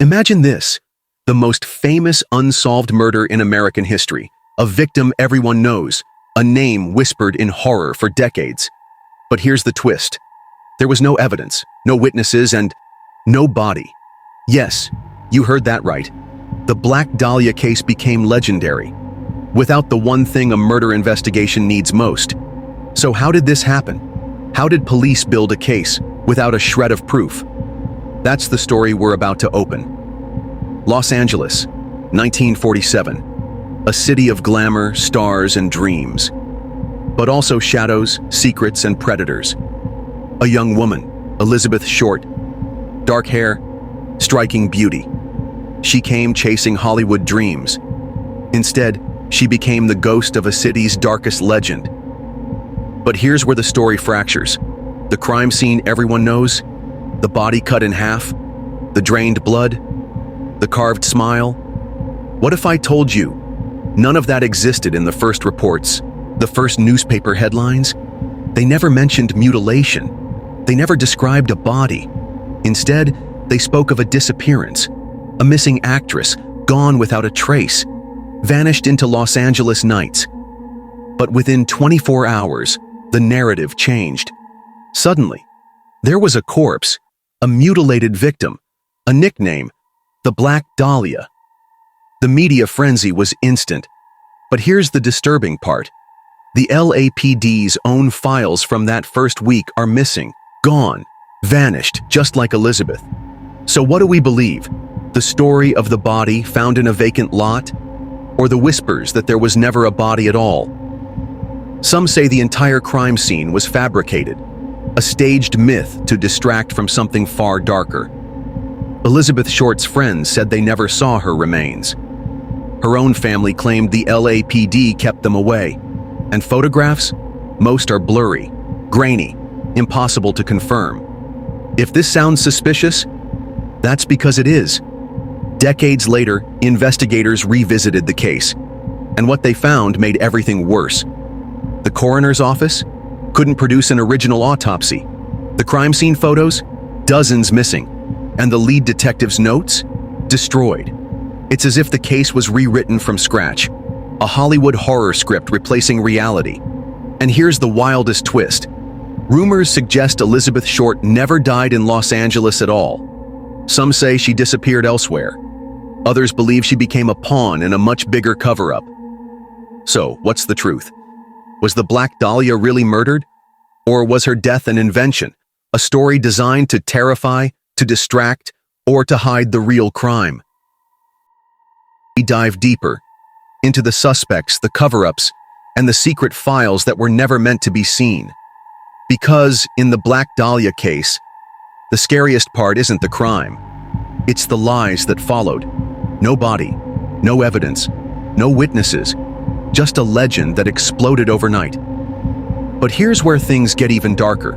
Imagine this, the most famous unsolved murder in American history, a victim everyone knows, a name whispered in horror for decades. But here's the twist. There was no evidence, no witnesses, and no body. Yes, you heard that right. The Black Dahlia case became legendary, without the one thing a murder investigation needs most. So how did this happen? How did police build a case without a shred of proof? That's the story we're about to open. Los Angeles, 1947. A city of glamour, stars, and dreams. But also shadows, secrets, and predators. A young woman, Elizabeth Short. Dark hair, striking beauty. She came chasing Hollywood dreams. Instead, she became the ghost of a city's darkest legend. But here's where the story fractures. The crime scene everyone knows, the body cut in half, the drained blood, the carved smile. What if I told you none of that existed in the first reports, the first newspaper headlines? They never mentioned mutilation. They never described a body. Instead, they spoke of a disappearance, a missing actress, gone without a trace, vanished into Los Angeles nights. But within 24 hours, the narrative changed. Suddenly, there was a corpse, a mutilated victim, a nickname, the Black Dahlia. The media frenzy was instant. But here's the disturbing part. The LAPD's own files from that first week are missing, gone, vanished, just like Elizabeth. So what do we believe? The story of the body found in a vacant lot? Or the whispers that there was never a body at all? Some say the entire crime scene was fabricated, a staged myth to distract from something far darker. Elizabeth Short's friends said they never saw her remains. Her own family claimed the LAPD kept them away. And photographs? Most are blurry, grainy, impossible to confirm. If this sounds suspicious, that's because it is. Decades later, investigators revisited the case, and what they found made everything worse. The coroner's office couldn't produce an original autopsy. The crime scene photos? Dozens missing. And the lead detective's notes? Destroyed. It's as if the case was rewritten from scratch. A Hollywood horror script replacing reality. And here's the wildest twist. Rumors suggest Elizabeth Short never died in Los Angeles at all. Some say she disappeared elsewhere. Others believe she became a pawn in a much bigger cover-up. So, what's the truth? Was the Black Dahlia really murdered? Or was her death an invention, a story designed to terrify, to distract, or to hide the real crime? We dive deeper into the suspects, the cover-ups, and the secret files that were never meant to be seen. Because, in the Black Dahlia case, the scariest part isn't the crime. It's the lies that followed. No body, no evidence, no witnesses, just a legend that exploded overnight. But here's where things get even darker.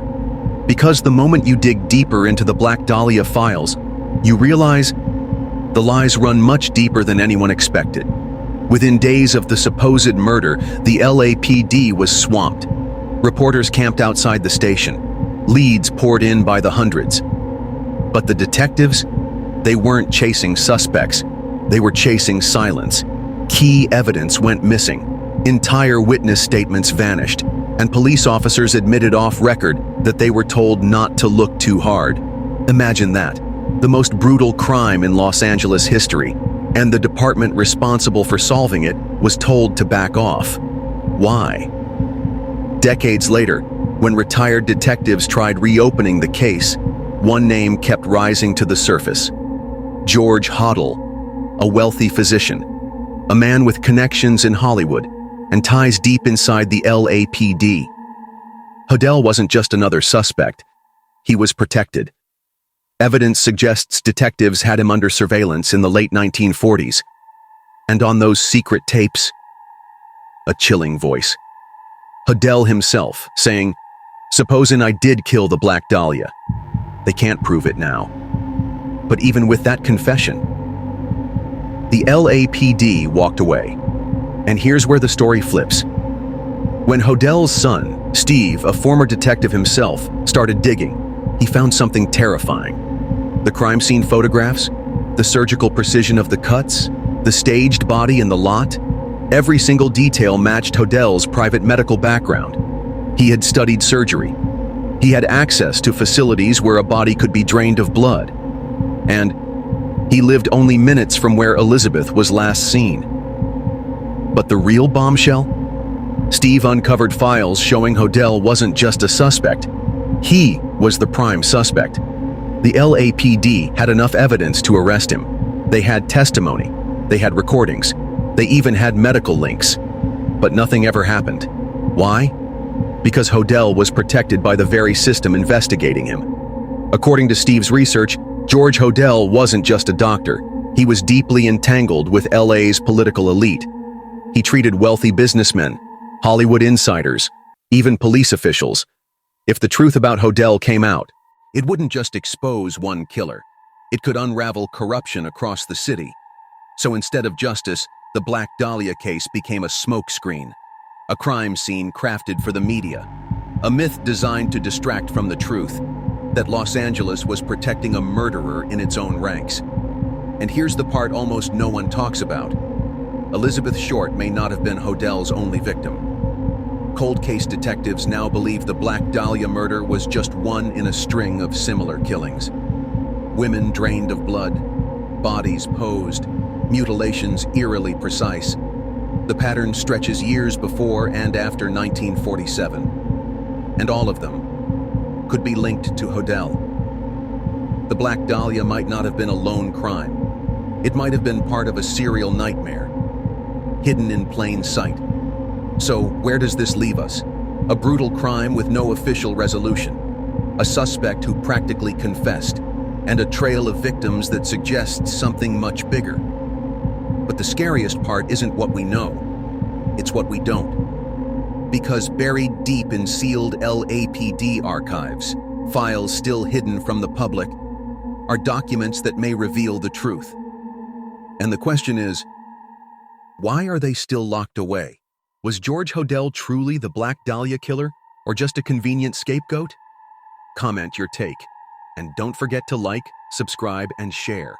Because the moment you dig deeper into the Black Dahlia files, you realize the lies run much deeper than anyone expected. Within days of the supposed murder, the LAPD was swamped. Reporters camped outside the station. Leads poured in by the hundreds. But the detectives, they weren't chasing suspects. They were chasing silence. Key evidence went missing. Entire witness statements vanished, and police officers admitted off record that they were told not to look too hard. Imagine that. The most brutal crime in Los Angeles history, and the department responsible for solving it was told to back off. Why? Decades later, when retired detectives tried reopening the case, one name kept rising to the surface. George Hoddle, a wealthy physician, a man with connections in Hollywood and ties deep inside the LAPD. Hoddle wasn't just another suspect. He was protected. Evidence suggests detectives had him under surveillance in the late 1940s. And on those secret tapes, a chilling voice. Hoddle himself saying, "Supposing I did kill the Black Dahlia. They can't prove it now." But even with that confession, the LAPD walked away. And here's where the story flips. When Hoddle's son, Steve, a former detective himself, started digging, he found something terrifying. The crime scene photographs? The surgical precision of the cuts, the staged body in the lot, every single detail matched Hodell's private medical background. He had studied surgery. He had access to facilities where a body could be drained of blood. And he lived only minutes from where Elizabeth was last seen. But the real bombshell? Steve uncovered files showing Hodell wasn't just a suspect. He was the prime suspect. The LAPD had enough evidence to arrest him. They had testimony. They had recordings. They even had medical links. But nothing ever happened. Why? Because Hodell was protected by the very system investigating him. According to Steve's research, George Hodell wasn't just a doctor. He was deeply entangled with LA's political elite. He treated wealthy businessmen, Hollywood insiders, even police officials. If the truth about Hodell came out, it wouldn't just expose one killer. It could unravel corruption across the city. So instead of justice, the Black Dahlia case became a smokescreen, a crime scene crafted for the media, a myth designed to distract from the truth that Los Angeles was protecting a murderer in its own ranks. And here's the part almost no one talks about. Elizabeth Short may not have been Hodell's only victim. Cold case detectives now believe the Black Dahlia murder was just one in a string of similar killings. Women drained of blood, bodies posed, mutilations eerily precise. The pattern stretches years before and after 1947, and all of them could be linked to Hodell. The Black Dahlia might not have been a lone crime. It might have been part of a serial nightmare, hidden in plain sight. So where does this leave us? A brutal crime with no official resolution, a suspect who practically confessed, and a trail of victims that suggests something much bigger. But the scariest part isn't what we know, it's what we don't. Because buried deep in sealed LAPD archives, files still hidden from the public, are documents that may reveal the truth. And the question is, why are they still locked away? Was George Hodell truly the Black Dahlia killer, or just a convenient scapegoat? Comment your take, and don't forget to like, subscribe, and share.